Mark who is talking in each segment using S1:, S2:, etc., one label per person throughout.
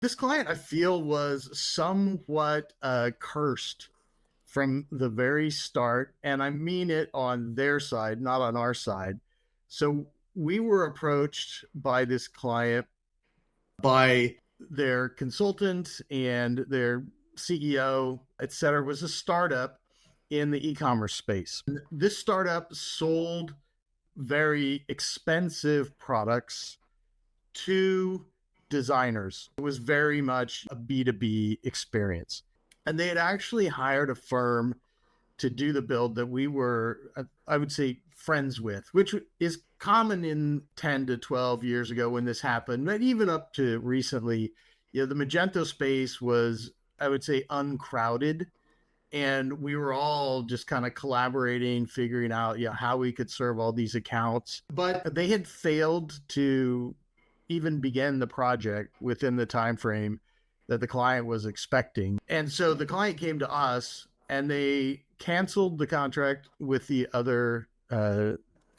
S1: This client, I feel, was somewhat cursed from the very start. And I mean it on their side, not on our side. So we were approached by this client, by their consultant and their CEO, et cetera, was a startup in the e-commerce space. This startup sold very expensive products to designers. It was very much a B2B experience. And they had actually hired a firm to do the build that we were, I would say, friends with, which is common in 10 to 12 years ago when this happened, but even up to recently, the Magento space was, I would say, uncrowded. And we were all just kind of collaborating, figuring out, how we could serve all these accounts. But they had failed to even begin the project within the time frame that the client was expecting. And so the client came to us and they canceled the contract with the other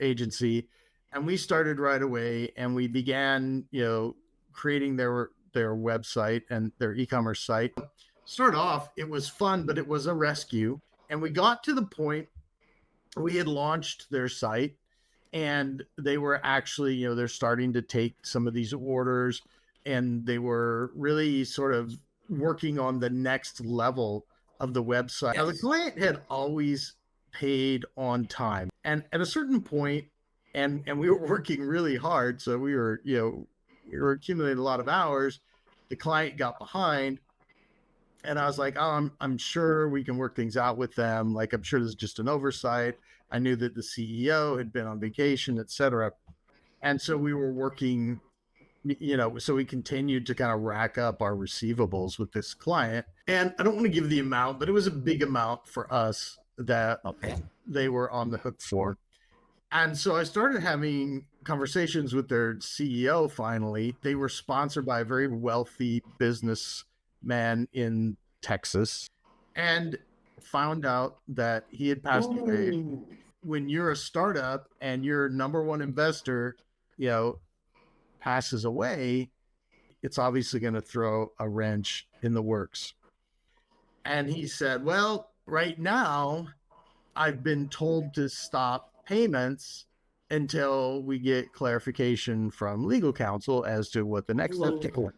S1: agency, and we started right away and we began, creating their website and their e-commerce site. Start off, it was fun, but it was a rescue. And we got to the point we had launched their site and they were actually, they're starting to take some of these orders and they were really sort of working on the next level of the website. Now, the client had always paid on time. And at a certain point, and we were working really hard. So we were, we were accumulating a lot of hours. The client got behind. And I was like, oh, I'm sure we can work things out with them. Like, I'm sure this is just an oversight. I knew that the CEO had been on vacation, et cetera. And so we were working, so we continued to kind of rack up our receivables with this client. And I don't want to give the amount, but it was a big amount for us that they were on the hook for. And so I started having conversations with their CEO finally. They were sponsored by a very wealthy businessman in Texas and found out that he had passed away. When you're a startup and your number one investor, passes away, it's obviously going to throw a wrench in the works. And he said, well, right now, I've been told to stop payments until we get clarification from legal counsel as to what the next step is.